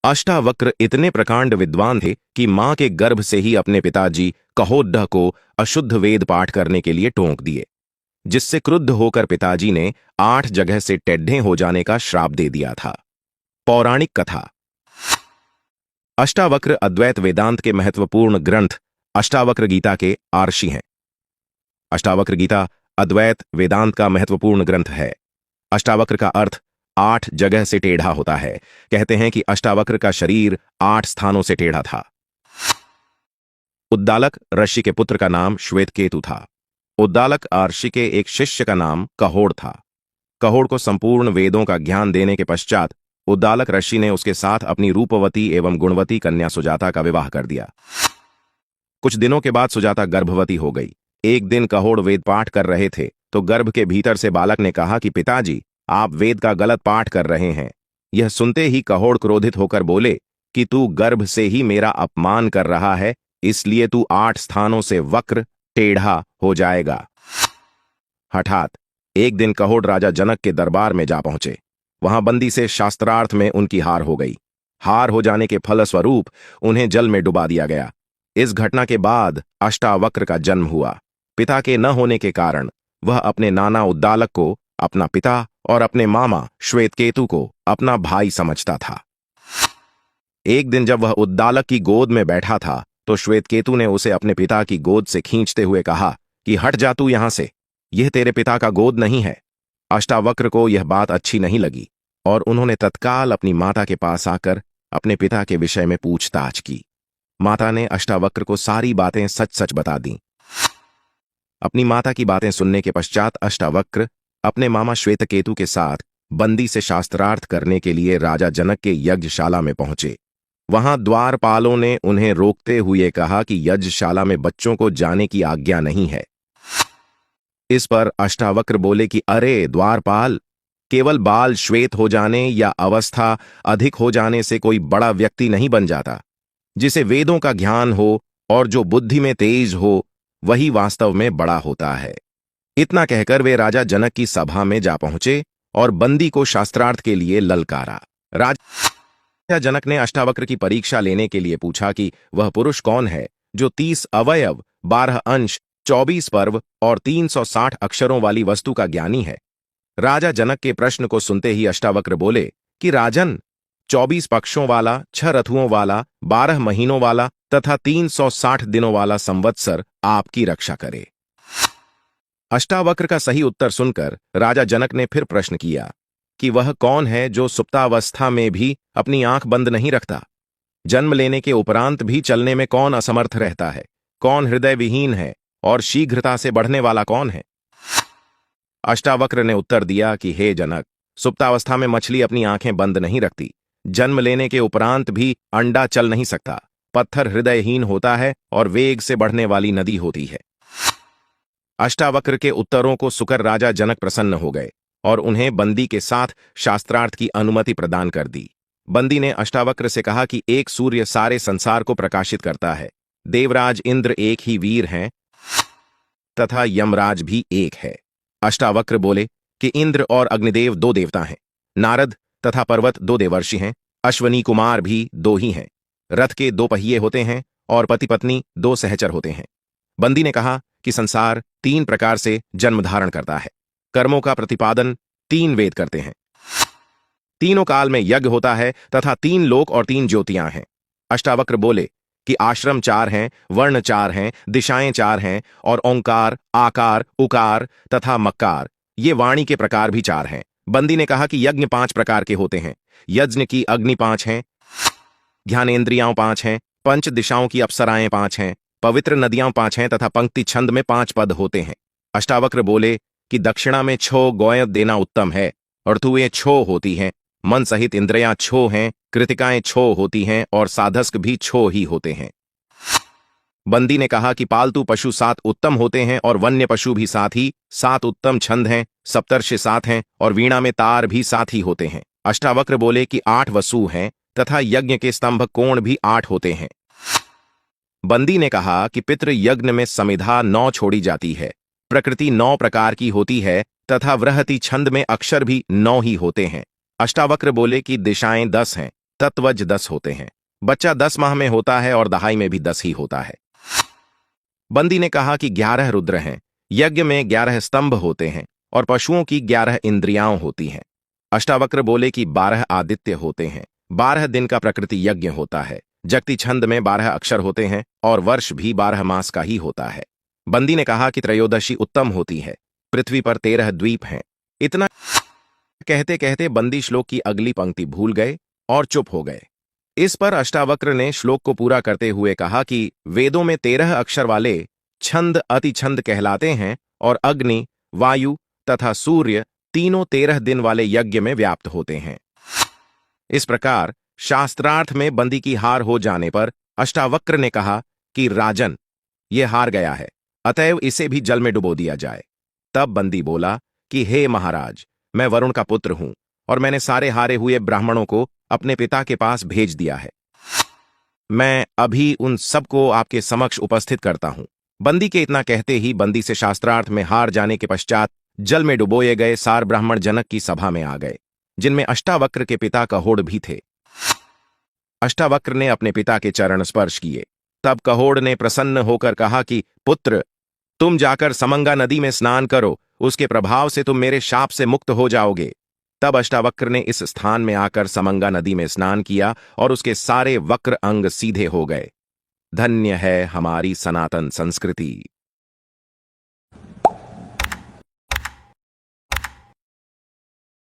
अष्टावक्र इतने प्रकांड विद्वान थे कि मां के गर्भ से ही अपने पिताजी कहोडः को अशुद्ध वेद पाठ करने के लिए टोंक दिए, जिससे क्रुद्ध होकर पिताजी ने 8 जगह से टेढ़े हो जाने का श्राप दे दिया था। पौराणिक कथा। अष्टावक्र अद्वैत वेदांत के महत्वपूर्ण ग्रंथ अष्टावक्र गीता के आर्षि हैं। अष्टावक्र गीता अद्वैत वेदांत का महत्वपूर्ण ग्रंथ है। अष्टावक्र का अर्थ 8 जगह से टेढ़ा होता है। कहते हैं कि अष्टावक्र का शरीर 8 स्थानों से टेढ़ा था। उद्दालक ऋषि के पुत्र का नाम श्वेतकेतु था। उद्दालक ऋषि के एक शिष्य का नाम कहोड़ था। कहोड़ को संपूर्ण वेदों का ज्ञान देने के पश्चात उद्दालक ऋषि ने उसके साथ अपनी रूपवती एवं गुणवती कन्या सुजाता का विवाह कर दिया। कुछ दिनों के बाद सुजाता गर्भवती हो गई। एक दिन कहोड़ वेद पाठ कर रहे थे तो गर्भ के भीतर से बालक ने कहा कि पिताजी, आप वेद का गलत पाठ कर रहे हैं। यह सुनते ही कहोड़ क्रोधित होकर बोले कि तू गर्भ से ही मेरा अपमान कर रहा है, इसलिए तू 8 स्थानों से वक्र टेढ़ा हो जाएगा। हठात एक दिन कहोड़ राजा जनक के दरबार में जा पहुंचे। वहां बंदी से शास्त्रार्थ में उनकी हार हो गई। हार हो जाने के फलस्वरूप उन्हें जल में डुबा दिया गया। इस घटना के बाद अष्टावक्र का जन्म हुआ। पिता के न होने के कारण वह अपने नाना उद्दालक को अपना पिता और अपने मामा श्वेतकेतु को अपना भाई समझता था। एक दिन जब वह उद्दालक की गोद में बैठा था तो श्वेतकेतु ने उसे अपने पिता की गोद से खींचते हुए कहा कि हट जा तू यहां से, यह तेरे पिता का गोद नहीं है। अष्टावक्र को यह बात अच्छी नहीं लगी और उन्होंने तत्काल अपनी माता के पास आकर अपने पिता के विषय में पूछताछ की। माता ने अष्टावक्र को सारी बातें सच सच बता दी। अपनी माता की बातें सुनने के पश्चात अष्टावक्र अपने मामा श्वेतकेतु के साथ बंदी से शास्त्रार्थ करने के लिए राजा जनक के यज्ञशाला में पहुंचे। वहां द्वारपालों ने उन्हें रोकते हुए कहा कि यज्ञशाला में बच्चों को जाने की आज्ञा नहीं है। इस पर अष्टावक्र बोले कि अरे द्वारपाल, केवल बाल श्वेत हो जाने या अवस्था अधिक हो जाने से कोई बड़ा व्यक्ति नहीं बन जाता। जिसे वेदों का ज्ञान हो और जो बुद्धि में तेज हो, वही वास्तव में बड़ा होता है। इतना कहकर वे राजा जनक की सभा में जा पहुंचे और बंदी को शास्त्रार्थ के लिए ललकारा। राजा जनक ने अष्टावक्र की परीक्षा लेने के लिए पूछा कि वह पुरुष कौन है जो 30 अवयव, 12 अंश, 24 पर्व और 360 अक्षरों वाली वस्तु का ज्ञानी है। राजा जनक के प्रश्न को सुनते ही अष्टावक्र बोले कि राजन, 24 पक्षों वाला, 6 रथुओं वाला, 12 महीनों वाला तथा 360 दिनों वाला संवत्सर आपकी रक्षा करे। अष्टावक्र का सही उत्तर सुनकर राजा जनक ने फिर प्रश्न किया कि वह कौन है जो सुप्तावस्था में भी अपनी आंख बंद नहीं रखता? जन्म लेने के उपरांत भी चलने में कौन असमर्थ रहता है? कौन हृदय विहीन है और शीघ्रता से बढ़ने वाला कौन है? अष्टावक्र ने उत्तर दिया कि हे जनक, सुप्तावस्था में मछली अपनी आंखें बंद नहीं रखती। जन्म लेने के उपरांत भी अंडा चल नहीं सकता। पत्थर हृदयहीन होता है और वेग से बढ़ने वाली नदी होती है। अष्टावक्र के उत्तरों को सुकर राजा जनक प्रसन्न हो गए और उन्हें बंदी के साथ शास्त्रार्थ की अनुमति प्रदान कर दी। बंदी ने अष्टावक्र से कहा कि एक सूर्य सारे संसार को प्रकाशित करता है। देवराज इंद्र एक ही वीर हैं तथा यमराज भी एक है। अष्टावक्र बोले कि इंद्र और अग्निदेव 2 देवता हैं, नारद तथा पर्वत 2 देवर्षि हैं, अश्वनी कुमार भी 2 ही हैं, रथ के 2 पहिए होते हैं और पति पत्नी 2 सहचर होते हैं। बंदी ने कहा कि संसार 3 प्रकार से जन्म धारण करता है। कर्मों का प्रतिपादन 3 वेद करते हैं। तीनों काल में यज्ञ होता है तथा 3 लोक और 3 ज्योतियां हैं। अष्टावक्र बोले कि आश्रम 4 हैं, वर्ण 4 हैं, दिशाएं 4 हैं और ओंकार, आकार, उकार तथा मक्कार, ये वाणी के प्रकार भी 4 हैं। बंदी ने कहा कि यज्ञ 5 प्रकार के होते हैं। यज्ञ की अग्नि 5 हैं, ज्ञानेन्द्रियां 5 हैं, पंच दिशाओं की अप्सराएं 5 हैं, पवित्र नदियां 5 हैं तथा पंक्ति छंद में 5 पद होते हैं। अष्टावक्र बोले कि दक्षिणा में 6 गौयं देना उत्तम है, अर्थुएं 6 होती हैं, मन सहित इंद्रियां 6 हैं, कृतिकाएं 6 होती हैं और साधस्क भी 6 ही होते हैं। बंदी ने कहा कि पालतू पशु 7 उत्तम होते हैं और वन्य पशु भी 7 ही, 7 उत्तम छंद हैं, सप्तर्षि 7 हैं और वीणा में तार भी 7 ही होते हैं। अष्टावक्र बोले कि 8 वसु हैं तथा यज्ञ के स्तंभ कोण भी 8 होते हैं। बंदी ने कहा कि पितृ यज्ञ में समिधा 9 छोड़ी जाती है, प्रकृति 9 प्रकार की होती है तथा वृहति छंद में अक्षर भी 9 ही होते हैं। अष्टावक्र बोले कि दिशाएं 10 हैं, तत्वज 10 होते हैं। बच्चा 10 माह में होता है और दहाई में भी 10 ही होता है। बंदी ने कहा कि 11 रुद्र हैं, यज्ञ में 11 स्तंभ होते हैं और पशुओं की 11 इंद्रियां होती हैं। अष्टावक्र बोले कि 12 आदित्य होते हैं, 12 दिन का प्रकृति यज्ञ होता है, जगती छंद में 12 अक्षर होते हैं और वर्ष भी 12 मास का ही होता है। बंदी ने कहा कि त्रयोदशी उत्तम होती है, पृथ्वी पर 13 द्वीप हैं। इतना कहते कहते बंदी श्लोक की अगली पंक्ति भूल गए और चुप हो गए। इस पर अष्टावक्र ने श्लोक को पूरा करते हुए कहा कि वेदों में 13 अक्षर वाले छंद अतिछंद कहलाते हैं और अग्नि, वायु तथा सूर्य तीनों 13 दिन वाले यज्ञ में व्याप्त होते हैं। इस प्रकार शास्त्रार्थ में बंदी की हार हो जाने पर अष्टावक्र ने कहा कि राजन, ये हार गया है, अतएव इसे भी जल में डुबो दिया जाए। तब बंदी बोला कि हे महाराज, मैं वरुण का पुत्र हूं और मैंने सारे हारे हुए ब्राह्मणों को अपने पिता के पास भेज दिया है। मैं अभी उन सबको आपके समक्ष उपस्थित करता हूं। बंदी के इतना कहते ही बंदी से शास्त्रार्थ में हार जाने के पश्चात जल में डुबोए गए सार ब्राह्मण जनक की सभा में आ गए, जिनमें अष्टावक्र के पिता कहोड़ भी थे। अष्टावक्र ने अपने पिता के चरण स्पर्श किए। तब कहोड़ ने प्रसन्न होकर कहा कि पुत्र, तुम जाकर समंगा नदी में स्नान करो, उसके प्रभाव से तुम मेरे शाप से मुक्त हो जाओगे। तब अष्टावक्र ने इस स्थान में आकर समंगा नदी में स्नान किया और उसके सारे वक्र अंग सीधे हो गए। धन्य है हमारी सनातन संस्कृति।